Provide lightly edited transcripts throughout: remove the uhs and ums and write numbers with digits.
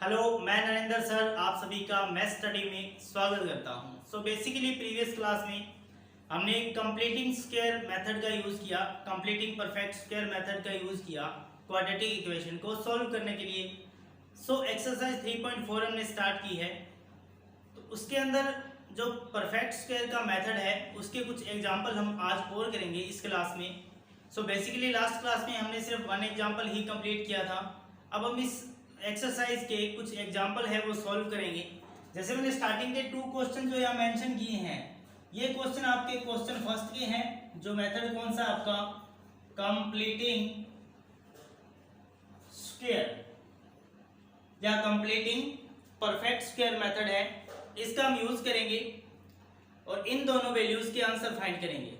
Hello, मैं Narendra sir आप सभी का मैथ स्टडी में स्वागत करता हूं। सो बेसिकली प्रीवियस क्लास में हमने कंप्लीटिंग स्क्वायर मेथड का यूज़ किया, कंप्लीटिंग परफेक्ट स्क्वायर मेथड का यूज़ किया क्वाड्रेटिक इक्वेशन को सॉल्व करने के लिए। सो एक्सरसाइज 3.4 हमने स्टार्ट की है। तो उसके अंदर जो परफेक्ट स्क्वायर का मेथड है उसके कुछ एग्जाम्पल हम आज और करेंगे इस क्लास में। सो बेसिकली लास्ट क्लास में हमने सिर्फ वन एग्जाम्पल ही कंप्लीट किया था। अब हम इस एक्सरसाइज के कुछ एग्जाम्पल है वो सॉल्व करेंगे। जैसे मैंने स्टार्टिंग के 2 क्वेश्चन जो यहाँ मेंशन किए हैं, ये क्वेश्चन आपके क्वेश्चन फर्स्ट के हैं। जो मेथड कौन सा आपका कंप्लीटिंग स्क्वायर या कंप्लीटिंग परफेक्ट स्क्वायर मेथड है, इसका हम यूज करेंगे और इन दोनों वैल्यूज के आंसर फाइंड करेंगे।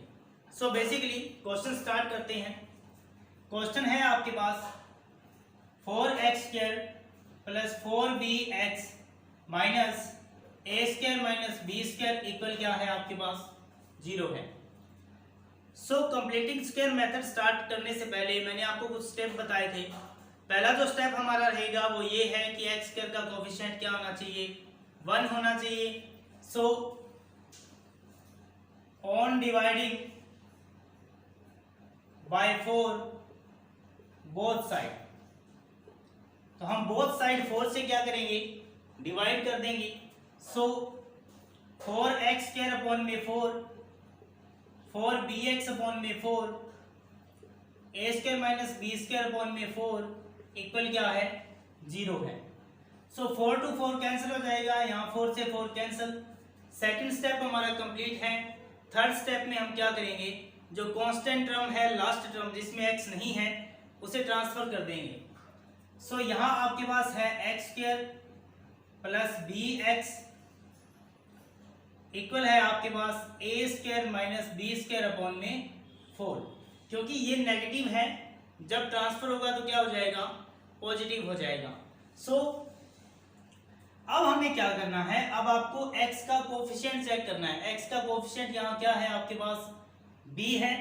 सो बेसिकली क्वेश्चन स्टार्ट करते हैं। क्वेश्चन है आपके पास 4x² plus 4bx minus a² minus b² equal क्या है आपके पास 0 है। सो कंप्लीटिंग स्क्वायर मेथड स्टार्ट करने से पहले मैंने आपको कुछ स्टेप बताए थे। पहला जो स्टेप हमारा रहेगा वो ये है कि x² का कोफिशिएंट क्या होना चाहिए, 1 होना चाहिए। So on dividing by 4 both side, तो हम बोथ साइड 4 से क्या करेंगे डिवाइड कर देंगे। सो 4x² अपॉन में 4, 4bx अपॉन में 4, a² माइनस b² अपॉन में 4 इक्वल क्या है 0 है। सो 4 to 4 कैंसिल हो जाएगा, यहाँ 4 से 4 कैंसिल। सेकंड स्टेप हमारा कंप्लीट है। थर्ड स्टेप में हम क्या करेंगे, जो कांस्टेंट टर्म है लास्ट टर्म जिसमें x नहीं है उसे ट्रांसफर कर देंगे। सो यहाँ आपके पास है x² प्लस bx इक्वल है आपके पास a² माइनस b² अपॉन में 4। क्योंकि ये नेगेटिव है, जब ट्रांसफर होगा तो क्या हो जाएगा पॉजिटिव हो जाएगा। सो अब हमें क्या करना है, अब आपको x का कोफिशिएंट चेक करना है। x का कोफिशिएंट यहाँ क्या है आपके पास b है,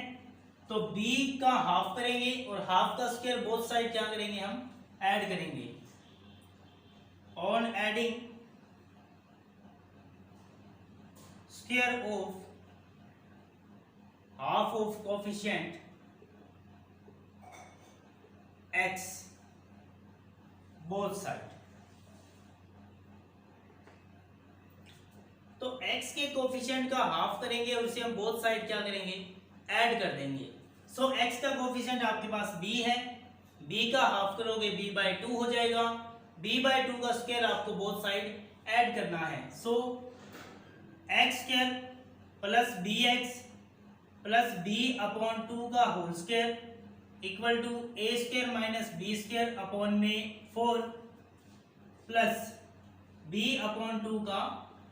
तो b का हाफ करेंगे और हाफ का स्क्वायर बोथ साइड क्या करेंगे हम ऐड करेंगे। On adding square of half of coefficient x both side, तो x के कोफिशिएंट का हाफ करेंगे और उसे हम बोथ साइड क्या करेंगे ऐड कर देंगे। सो x का कोफिशिएंट आपके पास b है, b का हाफ करोगे b/2 हो जाएगा, b/2 का स्क्वायर आपको बोथ साइड ऐड करना है। सो x² plus bx plus b/2 का whole square equal to a² minus b² upon में 4 प्लस b/2 का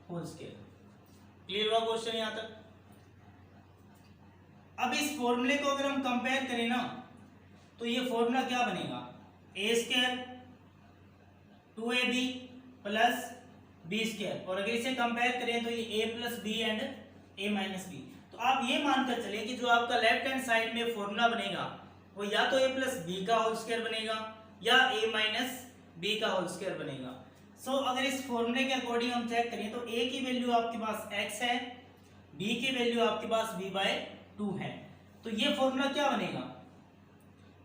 होल स्क्वायर। क्लियर हुआ क्वेश्चन यहां तक। अब इस फॉर्मूले को अगर हम कंपेयर करें ना, तो ये फॉर्मूला क्या बनेगा a² 2ab प्लस b², और अगर इसे कंपेयर करें तो ये a plus b and a minus b. तो आप ये मानकर चले कि जो आपका लेफ्ट हैंड साइड में फॉर्मूला बनेगा वो या तो a प्लस बी का होल स्क्वायर बनेगा या a माइनस बी का होल स्क्वायर बनेगा। सो अगर इस फॉर्मूले के अकॉर्डिंग हम चेक करें तो a की वैल्यू आपके पास x है, b की वैल्यू आपके पास b/2 है। तो ये फॉर्मूला क्या बनेगा,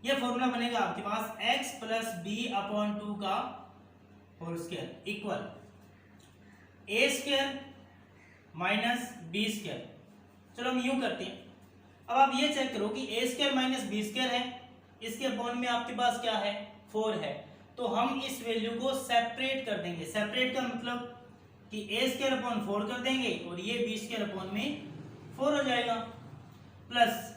ये फॉर्मूला बनेगा आपके पास x प्लस b/2 का whole square equal a² minus b²। चलो हम यूं करते हैं। अब आप ये चेक करो कि a² माइनस b² है, इसके अपॉन में आपके पास क्या है 4 है, तो हम इस वैल्यू को सेपरेट कर देंगे। सेपरेट का मतलब कि a² अपॉन 4 कर देंगे और ये b² अपॉन में 4 हो जाएगा, प्लस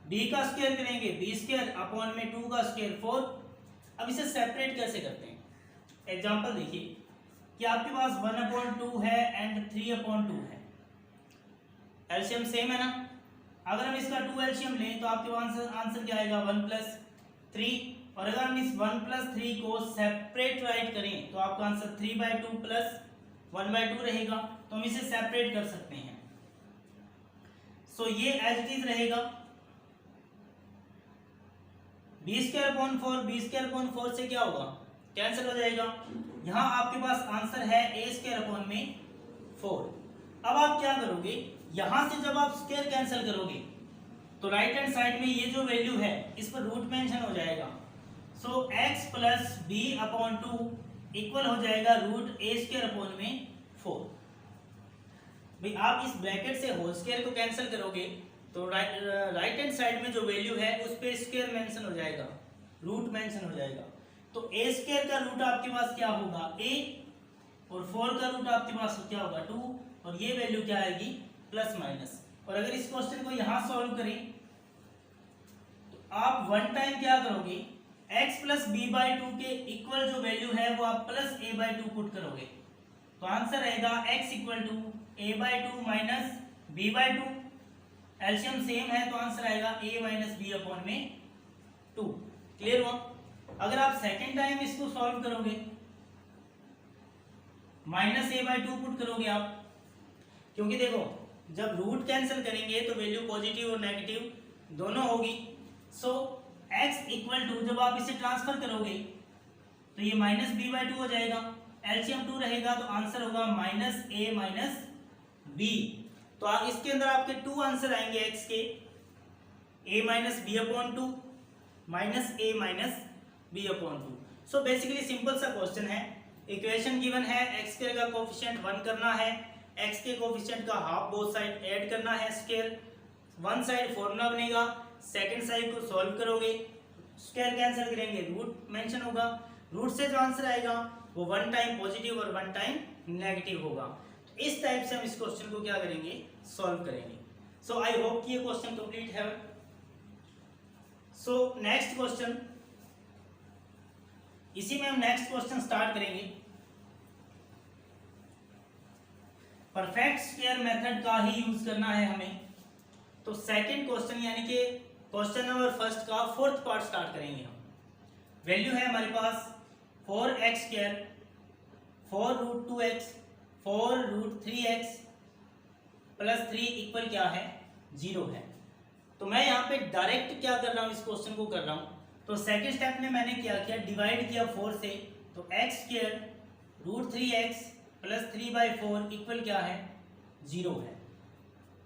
b का स्क्वायर करेंगे b² अपॉन में 2 का स्क्वायर 4। अब इसे सेपरेट कैसे करते हैं, एग्जांपल देखिए कि आपके पास 1/2 है एंड 3/2 है, एलसीएम सेम है ना। अगर हम इसका 2 एलसीएम लें तो आपके पास आंसर क्या आएगा 1 + 3, और अगर हम इस 1 + 3 को सेपरेट राइट करें तो आपका आंसर 3/2 प्लस 1/2 रहेगा। तो हम इसे सेपरेट कर सकते हैं। सो ये एज इट इज रहेगा b² अपॉन 4, b² अपॉन 4 से क्या होगा कैंसिल हो जाएगा, यहाँ आपके पास आंसर है ए स्क्वायर अपॉन में 4। अब आप क्या करोगे, यहां से जब आप स्क्वायर कैंसिल करोगे तो राइट हैंड साइड में ये जो वैल्यू है इस पर रूट मेंशन हो जाएगा। So x plus b upon 2 equal हो जाएगा रूट ए स्क्वायर अपॉन में 4। भाई आप इस ब्रैकेट से होल स्क्वायर को कैंसिल करोगे तो राइट हैंड साइड में जो वैल्यू है उस पे स्क्वायर मेंशन हो जाएगा, रूट मेंशन हो जाएगा। तो ए स्क्वायर का रूट आपके पास क्या होगा a, और 4 का रूट आपके पास क्या होगा 2, और ये वैल्यू क्या आएगी प्लस माइनस। और अगर इस क्वेश्चन को यहां सॉल्व करें तो आप वन टाइम क्या करोगे, x प्लस बी बाई 2 के इक्वल जो वैल्यू है वो आप प्लस a बाई 2 पुट करोगे तो आंसर रहेगा x equal to a by 2 minus b by 2। LCM same है तो आंसर आएगा a माइनस बी अपॉन में 2। क्लियर हुआ। अगर आप सेकेंड टाइम इसको सॉल्व करोगे माइनस a बाई 2 पुट करोगे आप, क्योंकि देखो जब रूट कैंसिल करेंगे तो वैल्यू पॉजिटिव और नेगेटिव दोनों होगी। सो x इक्वल टू जब आप इसे ट्रांसफर करोगे तो ये माइनस बी बाई 2 हो जाएगा, एलसीएम 2 रहेगा तो आंसर होगा माइनस a माइनस बी। तो इसके अंदर आपके 2 आंसर आएंगे x के, a minus b upon 2 minus a minus b upon 2। So basically simple सा क्वेश्चन है, इक्वेशन गिवन है, x स्क्वायर का कोफिशिएंट 1 करना है, x के कोफिशिएंट का हाफ बोथ साइड ऐड करना है स्क्वायर, वन साइड फॉर्मूला बनेगा, सेकंड साइड को सॉल्व करोगे, स्क्वायर कैंसिल करेंगे, रूट मेंशन होगा, रूट से जो आंसर आएगा वो वन टाइम पॉजिटिव और वन टाइम नेगेटिव होगा। तो इस टाइप से हम इस क्वेश्चन को क्या करेंगे, सॉल्व करेंगे। सो आई होप कि ये क्वेश्चन कंप्लीट है। सो नेक्स्ट क्वेश्चन, इसी में हम नेक्स्ट क्वेश्चन स्टार्ट करेंगे। परफेक्ट स्क्वायर मेथड का ही यूज करना है हमें। तो सेकंड क्वेश्चन यानी कि क्वेश्चन नंबर फर्स्ट का फोर्थ पार्ट स्टार्ट करेंगे हम। वैल्यू है हमारे पास 4x square 4 root 2x 4 root 3x plus 3 equal क्या है 0 है। तो मैं यहाँ पे डायरेक्ट क्या कर रहा हूँ, इस क्वेश्चन को कर रहा हूँ। तो सेकंड स्टेप में मैंने क्या किया, डिवाइड किया 4 से, तो x square root 3x plus 3/4 equal क्या है 0 है।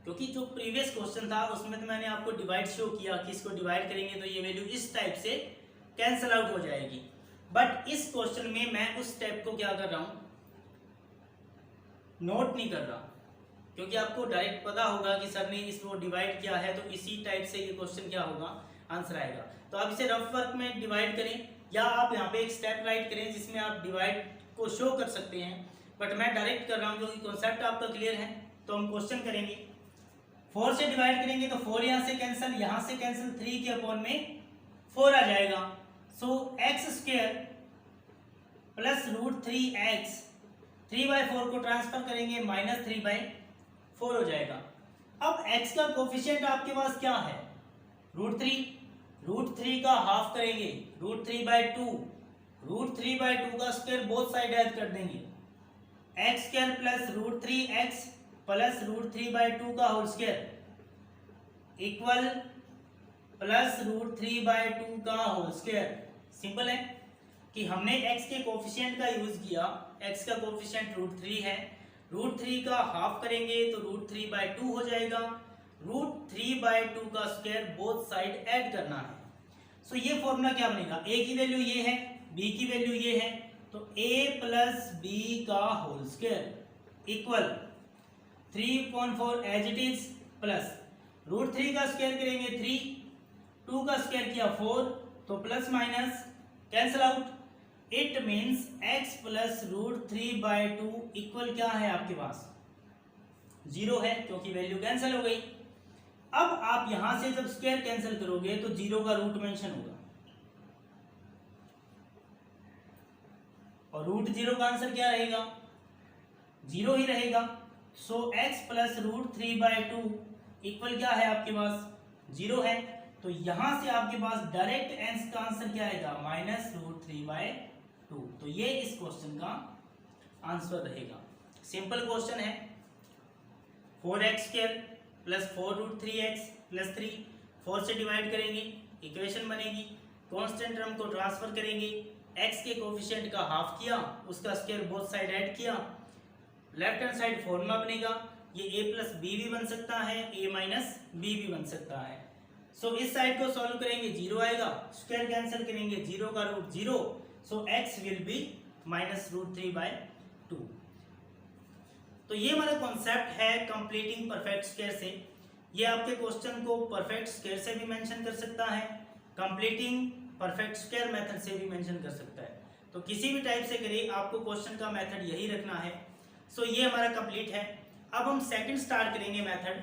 क्योंकि जो प्रीवियस क्वेश्चन था उसमें तो मैंने आपको डिवाइड शो किया कि इसको डिवाइड करेंगे तो ये वैल्यू इस टाइप से कैंसिल आउट हो जाएगी। बट इस क्वेश्चन में मैं उस स्टेप को क्या कर रहा हूँ, नोट नहीं कर रहा, क्योंकि आपको डायरेक्ट पता होगा कि सर ने इसको डिवाइड किया है तो इसी टाइप से ये क्वेश्चन क्या होगा, आंसर आएगा। तो आप इसे रफ वर्क में डिवाइड करें या आप यहाँ पे एक स्टेप राइट करें जिसमें आप डिवाइड को शो कर सकते हैं, बट मैं डायरेक्ट कर रहा हूँ क्योंकि कॉन्सेप्ट आपका क्लियर है। तो हम क्वेश्चन करेंगे, 4 से डिवाइड करेंगे तो 4 यहाँ से कैंसिल, यहाँ से कैंसिल, 3 के अपॉन में 4 आ जाएगा। So x square plus root 3x 3/4 को ट्रांसफर करेंगे माइनस 3/4 हो जाएगा। अब x का कोफिशिएंट आपके पास क्या है, रूट 3 का हाफ करेंगे रूट 3/2, रूट 3/2 का स्क्वायर बोथ साइड ऐड कर देंगे, x square plus root 3x plus root 3/2 का whole square equal plus root 3/2 का होल स्क्वायर। सिंपल है कि हमने x के कोफिशिएंट का यूज किया, x का कोफिशिएंट रूट 3 है, रूट 3 का हाफ करेंगे तो रूट 3/2 हो जाएगा, रूट 3/2 का स्क्वायर बोथ साइड ऐड करना है। सो ये फॉर्मूला क्या बनेगा, a की वैल्यू ये है, b की वैल्यू ये है, तो a प्लस b का whole square equal 3/4 as it is plus root 3 का स्क्वायर करेंगे 3, 2 का स्क्वायर किया 4, तो plus minus cancel out, it means x plus root 3/2 equal क्या है आपके पास 0 है, क्योंकि वैल्यू कैंसिल हो गई। अब आप यहां से जब स्क्वायर कैंसिल करोगे तो 0 का रूट मेंशन होगा और रूट 0 का आंसर क्या रहेगा 0 ही रहेगा। सो x प्लस रूट 3/2 इक्वल क्या है आपके पास 0 है। तो यहां से आपके पास डायरेक्ट एंस का आंसर क्या आएगा माइनस रूट 3/2। तो ये इस क्वेश्चन का आंसर रहेगा। सिंपल क्वेश्चन है, 4x square plus 4 root 3x plus 3, 4 से डिवाइड करेंगे इक्वेशन बनेगी, कांस्टेंट टर्म को ट्रांसफर करेंगे, x के कोफिशिएंट का हाफ किया, उसका स्क्वायर बोथ साइड ऐड किया, लेफ्ट हैंड साइड फॉर्मूला बनेगा, ये a प्लस बी भी बन सकता है, a माइनस बी भी बन सकता है। सो इस साइड को सॉल्व करेंगे, जीरो आएगा, स्क्वायर कैंसिल करेंगे, जीरो का root zero, so x will be minus root 3/2। तो ये हमारा कॉन्सेप्ट है कंप्लीटिंग परफेक्ट स्क्वायर से। ये आपके क्वेश्चन को परफेक्ट स्क्वायर से भी मेंशन कर सकता है, कंप्लीटिंग परफेक्ट स्क्वायर मेथड से भी मेंशन कर सकता है। तो किसी भी टाइप से करिए, आपको क्वेश्चन का मेथड यही रखना है। सो ये हमारा कंप्लीट है। अब हम सेकंड स्टार्ट करेंगे मेथड।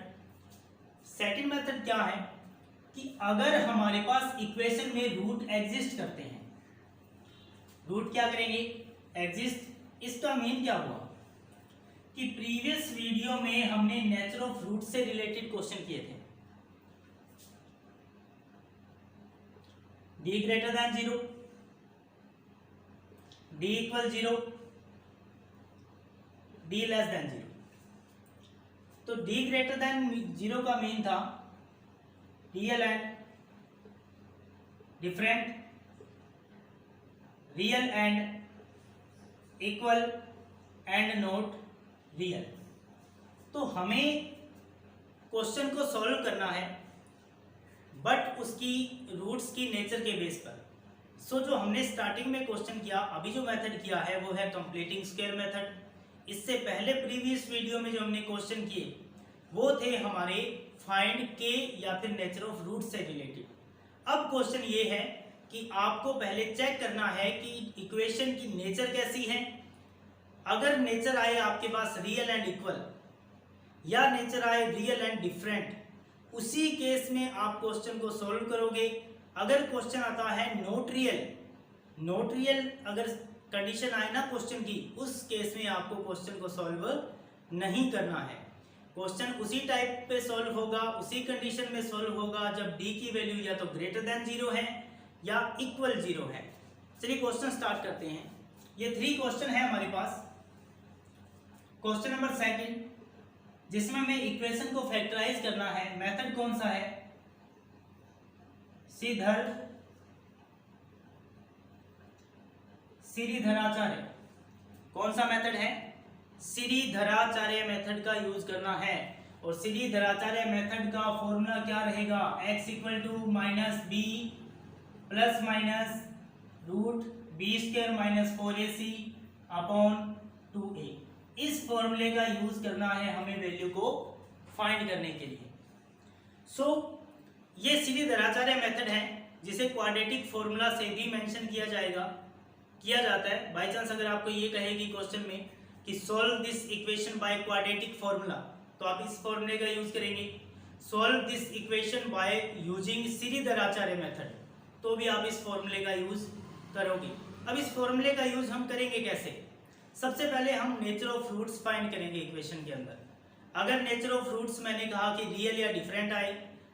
सेकंड मेथड क्या है कि अगर हमारे पास इक्वेशन में रूट एग्जिस्ट करते हैं, रूट क्या करेंगे, एग्जिस्ट। इसका मीन क्या हुआ कि प्रीवियस वीडियो में हमने नेचर ऑफ रूट से रिलेटेड क्वेश्चन किए थे। d greater than 0, d equal 0, d less than 0। तो d ग्रेटर देन 0 का मीन था real and different, real and equal and not real. तो हमें क्वेश्चन को सॉल्व करना है बट उसकी रूट्स की नेचर के बेस पर। सो जो हमने स्टार्टिंग में क्वेश्चन किया, अभी जो मेथड किया है वो है कंप्लीटिंग स्क्वायर मेथड। इससे पहले प्रीवियस वीडियो में जो हमने क्वेश्चन किए वो थे हमारे फाइंड के या फिर नेचर ऑफ रूट से रिलेटेड। अब क्वेश्चन ये है कि आपको पहले चेक करना है कि इक्वेशन की नेचर कैसी है। अगर नेचर आए आपके पास रियल एंड इक्वल या नेचर आए रियल एंड डिफरेंट, उसी केस में आप क्वेश्चन को सॉल्व करोगे। अगर क्वेश्चन आता है नॉट रियल, नॉट रियल अगर कंडीशन आए ना क्वेश्चन की, उस केस में आपको क्वेश्चन को सॉल्व नहीं करना है। क्वेश्चन उसी टाइप पे सॉल्व होगा, उसी कंडीशन में सॉल्व होगा जब डी की वैल्यू या तो ग्रेटर देन 0 है या इक्वल 0 है। चलिए क्वेश्चन स्टार्ट करते हैं। ये 3 क्वेश्चन है हमारे पास। क्वेश्चन नंबर सेकंड, जिसमें हमें इक्वेशन को फैक्टराइज करना है। मेथड कौन सा है, श्रीधराचार्य। कौन सा मेथड है, श्रीधराचार्य मेथड का यूज करना है। और श्रीधराचार्य मेथड का फॉर्मूला क्या रहेगा, x equal to minus b plus minus root b square minus 4ac upon 2a। इस फॉर्मूले का यूज करना है हमें वैल्यू को फाइंड करने के लिए। सो ये श्रीधराचार्य मेथड है जिसे क्वाड्रेटिक फॉर्मूला से भी मेंशन किया जाता है। बाय चांस अगर आपको ये कहेगी क्वेश्चन में कि solve this equation by quadratic formula, तो आप इस फॉर्मूले का यूज करेंगे। Solve this equation by using Shridharacharya method, तो भी आप इस फॉर्मूले का यूज करोगे। अब इस फॉर्मूले का यूज हम करेंगे कैसे, सबसे पहले हम नेचर ऑफ रूट्स फाइंड करेंगे इक्वेशन के अंदर। अगर नेचर ऑफ रूट्स मैंने कहा कि रियल या डिफरेंट आए,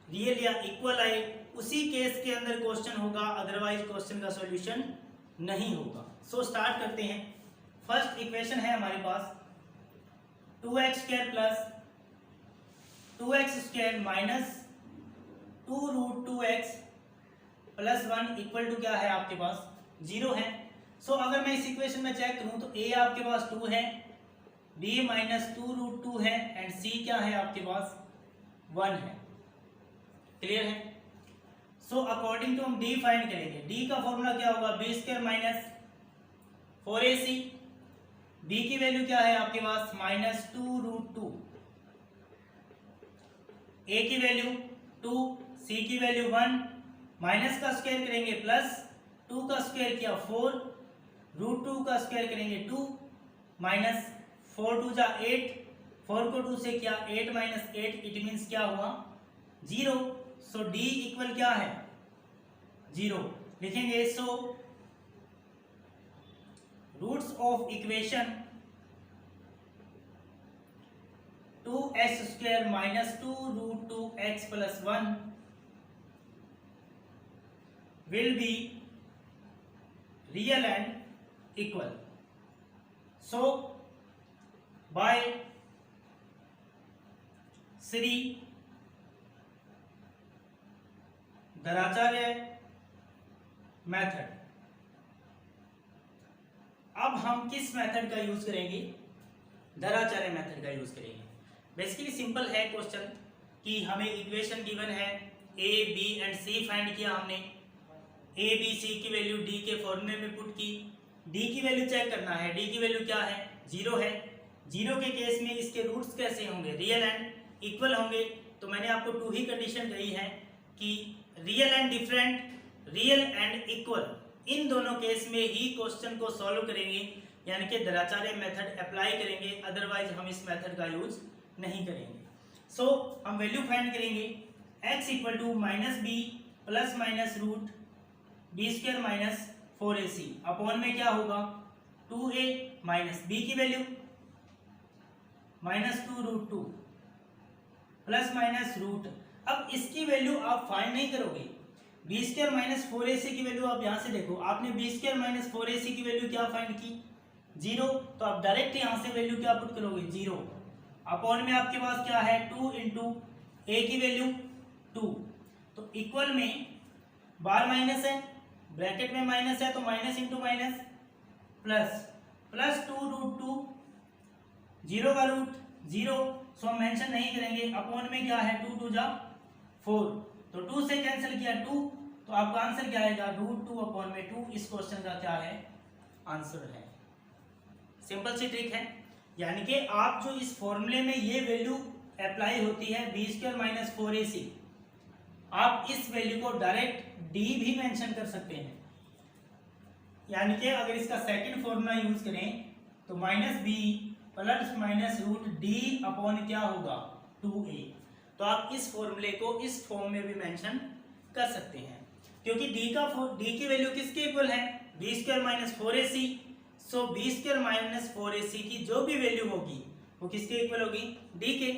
रियल या इक्वल आए, उसी केस के अंदर क्वेश्चन होगा, अदरवाइज क्वेश्चन का सॉल्यूशन नहीं होगा। सो स्टार्ट करते हैं। फर्स्ट इक्वेशन है हमारे पास 2x square plus 2x square minus 2 root 2x plus 1 equal to क्या है आपके पास 0 है। सो अगर मैं इस इक्वेशन में चेक करूं तो a आपके पास 2 है, b माइनस 2 रूट 2 है एंड c क्या है आपके पास 1 है। क्लियर है। सो अकॉर्डिंग टू हम d फाइंड करेंगे। d का फॉर्मूला क्या होगा, b square minus 4ac। b की वैल्यू क्या है आपके पास माइनस 2 रूट 2, a की वैल्यू 2, c की वैल्यू 1, माइनस का स्क्वायर करेंगे प्लस 2 का स्क्वायर किया 4, रूट 2 का स्क्वायर करेंगे 2, माइनस 4 2 जा 8, 4 को 2 से किया 8 माइनस 8, इट मीन्स क्या हुआ 0। सो d इक्वल क्या है 0 लिखेंगे। So roots of equation 2x square minus 2 root 2x plus 1 will be real and equal. So by Sri Dharacharya method अब हम किस मेथड का यूज करेंगे, दराचार्य मेथड का यूज करेंगे। बेसिकली सिंपल है क्वेश्चन कि हमें इक्वेशन गिवन है, A B and C find किया हमने, ए बी सी की वैल्यू डी के फॉर्मूले में पुट की, डी की वैल्यू चेक करना है, डी की वैल्यू क्या है, 0 है। 0 के केस में इसके रूट्स कैसे होंगे, रियल एंड इक्वल होंगे। तो मैंने आपको 2 ही कंडीशन कही है कि real and different, real and equal, इन दोनों केस में ही क्वेश्चन को सॉल्व करेंगे, यानी कि दराचार्य मेथड अप्लाई करेंगे, अदरवाइज हम इस मेथड का यूज नहीं करेंगे। सो हम वैल्यू फाइंड करेंगे, x equal to minus b plus minus root b square minus 4ac upon में क्या होगा 2a माइनस बी की value minus 2 root 2 plus minus root. अब इसकी वैल्यू आप फाइंड नहीं करोगे, बी स्क्वायर माइनस 4ac की वैल्यू आप यहां से देखो, आपने बी स्क्वायर माइनस 4ac की वैल्यू क्या फाइंड की 0, तो आप डायरेक्ट यहां से वैल्यू क्या पुट करोगे 0 अपॉन में आपके पास क्या है 2 इंटू ए की वैल्यू 2, तो इक्वल में बार माइनस है, ब्रैकेट में माइनस है तो minus into minus plus plus 2 root 2, 0 का रूट 0, सो हम मेंशन नहीं करेंगे, अपॉन में क्या है 2 2 जा 4, तो 2 से कैंसिल किया 2, तो आपका आंसर क्या आएगा रूट 2 अपॉन में 2। इस क्वेश्चन का क्या है आंसर है। सिंपल सी ट्रिक है, यानी कि आप जो इस फॉर्मूले में ये वैल्यू अप्लाई होती है बी स्क्वायर माइनस 4ac, आप इस वैल्यू को डायरेक्ट डी भी मेंशन कर सकते हैं, यानी कि अगर इसका सेकंड फॉर्मूला यूज करें तो minus b plus minus root d upon क्या होगा 2a, तो आप इस फॉर्मूले को इस फॉर्म में भी मेंशन कर सकते हैं, क्योंकि डी की वैल्यू किसके इक्वल है बी स्क्वायर माइनस 4ac, सो बी स्क्वायर माइनस 4ac की जो भी वैल्यू होगी वो किसके इक्वल होगी डी के।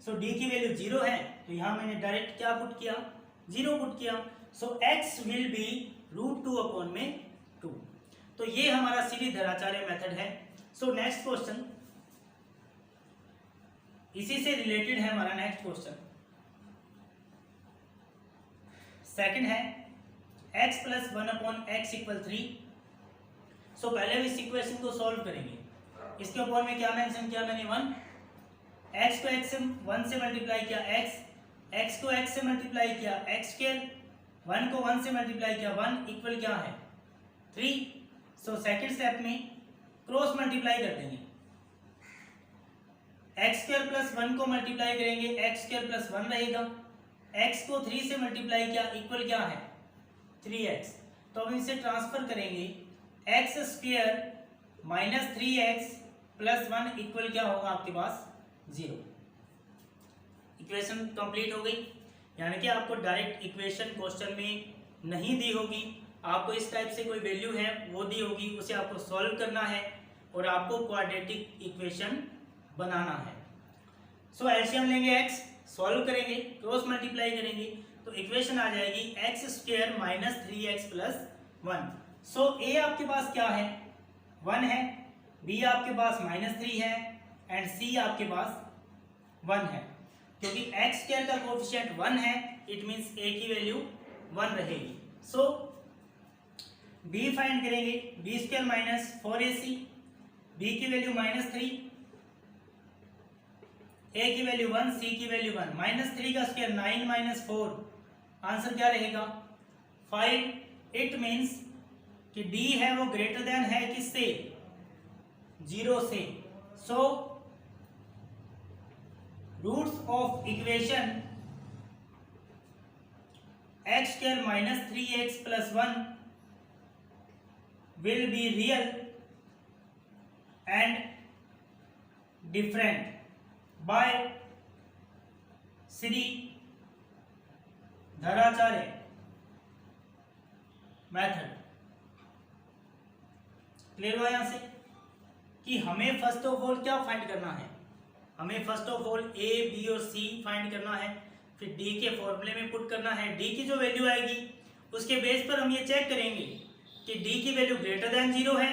सो डी की वैल्यू 0 है, तो यहाँ मैंने डायरेक्ट क्या पुट किया 0 पुट किया, so x will be root 2 upon में 2। तो ये हमारा सीधी दराचार्य मेथड है। सो नेक्स्ट क्वेश्चन इसी से रिलेटेड है, हमारा नेक्स्ट क्वेश्चन सेकंड है x plus 1 upon x equal 3। सो पहले इस इक्वेशन को सॉल्व करेंगे, इसके अपॉन में क्या मेंशन किया मैंने 1, x को x से 1 से मल्टीप्लाई किया x को x से मल्टीप्लाई किया x स्क्वायर, 1 को 1 से मल्टीप्लाई किया 1 इक्वल क्या है 3। सो सेकंड स्टेप में क्रॉस मल्टीप्लाई कर देंगे, x स्क्वायर प्लस 1 को मल्टीप्लाई करेंगे x स्क्वायर प्लस 1 रहेगा, x को 3 से मल्टीप्लाई किया इक्वल क्या है 3x, तो अब इसे ट्रांसफर करेंगे x square minus 3x plus 1 equal क्या होगा आपके पास 0। इक्वेशन कंप्लीट हो गई, यानी कि आपको डायरेक्ट इक्वेशन क्वेश्चन में नहीं दी होगी, आपको इस टाइप से कोई वैल्यू है वो दी होगी, उसे आपको सॉल्व करना है और आपको क्वाड्रेटिक इक्वेशन बनाना है। सो एलसीएम लेंगे x, सॉल्व करेंगे, क्रॉस मल्टीप्लाई करेंगे, तो इक्वेशन आ जाएगी x square minus 3x plus 1। So a आपके पास क्या है 1 है, b आपके पास माइनस 3 है एंड c आपके पास 1 है, क्योंकि x स्क्वायर का कोएफिशिएंट 1 है, इट मींस a की वैल्यू 1 रहेगी। सो b फाइंड करेंगे, b square minus 4ac, b की वैल्यू माइनस 3, a की वैल्यू 1, c की वैल्यू 1, माइनस 3 का स्क्वायर 9 माइनस 4, आंसर क्या रहेगा 5। इट मींस कि d है वो ग्रेटर देन है किससे 0 से। So roots of equation x square minus 3x plus 1 will be real and different by Shridharacharya method. Clear हुआ यहां से कि हमें फर्स्ट ऑफ ऑल क्या फाइंड करना है, हमें first of all a b और c फाइंड करना है, फिर d के फॉर्मूले में पुट करना है, d की जो वैल्यू आएगी उसके बेस पर हम ये चेक करेंगे कि d की वैल्यू ग्रेटर देन 0 है,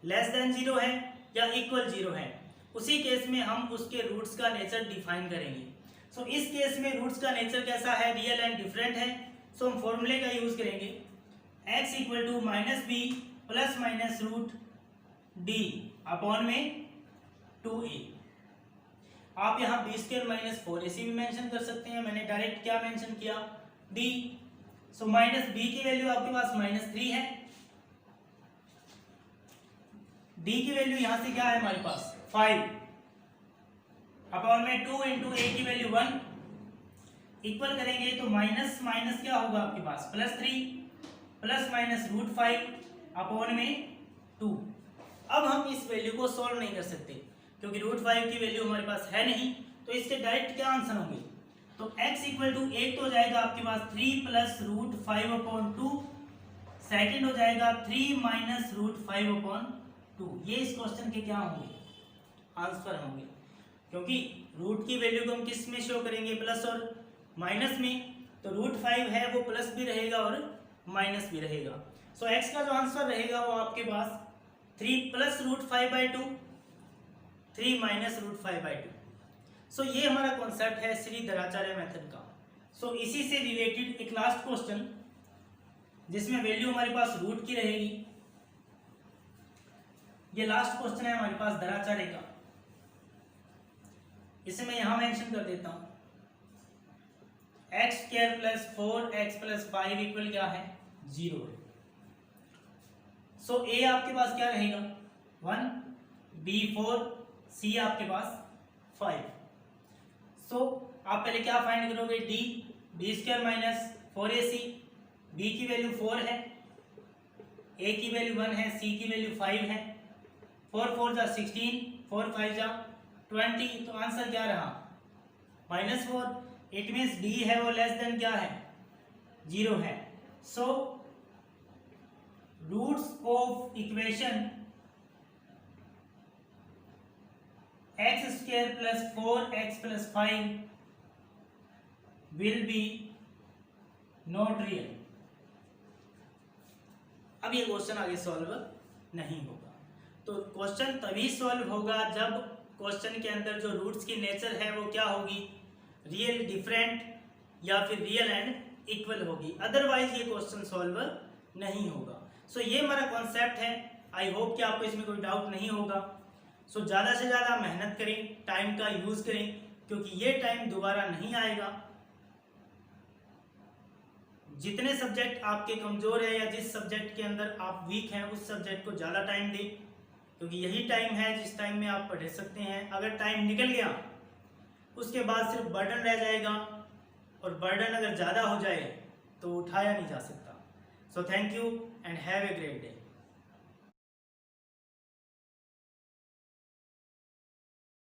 लेस देन 0 है या इक्वल 0 है। उसी केस में हम उसके रूट्स का नेचर डिफाइन करेंगे। सो इस केस में रूट्स का नेचर कैसा है रियल एंड डिफरेंट है, सो हम फॉर्मूले का यूज करेंगे x equal to minus b plus minus root d upon में 2a। आप यहाँ बी स्क्वायर माइनस 4ac भी मेंशन कर सकते हैं, मैंने डायरेक्ट क्या मेंशन किया, d। सो माइनस बी की वैल्यू आपके पास -3 है, d की वैल्यू यहां से क्या है हमारे पास 5 अपॉन में 2 इंटू a की वैल्यू 1 इक्वल करेंगे तो माइनस माइनस क्या होगा आपके पास +3 प्लस माइनस √5 अपॉन में 2। अब हम इस वैल्यू को सॉल्व नहीं कर सकते क्योंकि √5 की वैल्यू हमारे पास है नहीं, तो इसके डायरेक्ट क्या आंसर होंगे, तो x इक्वल टू एक तो हो जाएगा आपके पास 3 प्लस √5 अपॉन 2, सेकेंड हो जाएगा 3 माइनस √5/2। ये इस क्वेश्चन के क्या होंगे, आंसर होंगे, क्योंकि रूट की वैल्यू को हम किस में शो करेंगे, प्लस और माइनस में, तो √5 है वो प्लस भी रहेगा और माइनस भी रहेगा। सो x का जो आंसर रहेगा वो आपके पास 3 प्लस √5/2, 3 माइनस √5/2। सो ये हमारा कॉन्सेप्ट है श्रीधराचार्य मेथड का। सो इसी से रिलेटेड एक लास्ट क्वेश्चन जिसमें वैल्यू हमारे पास रूट की रहेगी, ये लास्ट क्वेश्चन है हमारे पास धराचार्य का, इसे मैं यहां मेंशन कर देता हूं। x² plus 4x plus 5 equal क्या है 0 है। सो a आपके पास क्या रहेगा 1, b 4, c आपके पास 5। सो आप पहले क्या फाइंड करोगे, d b² minus 4ac, b की वैल्यू 4 है, a की वैल्यू 1 है, c की वैल्यू 5 है, 4 4 जा 16, 4 5 जा 20, तो आंसर क्या रहा -4। इट मीन्स d है वो लेस देन क्या है 0 है। So roots of equation x² plus 4x plus 5 will be not real. अब ये क्वेश्चन आगे सॉल्व नहीं होगा। तो क्वेश्चन तभी सॉल्व होगा जब क्वेश्चन के अंदर जो रूट्स की नेचर है वो क्या होगी, रियल, डिफरेंट या फिर रियल एंड इक्वल होगी, अदरवाइज ये क्वेश्चन सॉल्व नहीं होगा। सो ये हमारा कॉन्सेप्ट है। आई होप कि आपको इसमें कोई डाउट नहीं होगा। सो ज़्यादा से ज़्यादा मेहनत करें, टाइम का यूज़ करें, क्योंकि ये टाइम दोबारा नहीं आएगा। जितने सब्जेक्ट आपके कमज़ोर है या जिस सब्जेक्ट के अंदर आप वीक हैं उस सब्जेक्ट को ज़्यादा टाइम दें, क्योंकि यही टाइम है जिस टाइम में आप पढ़ सकते हैं। अगर टाइम निकल गया उसके बाद सिर्फ बर्डन रह जाएगा, और बर्डन अगर ज़्यादा हो जाए तो उठाया नहीं जा सकता। So thank you and have a great day.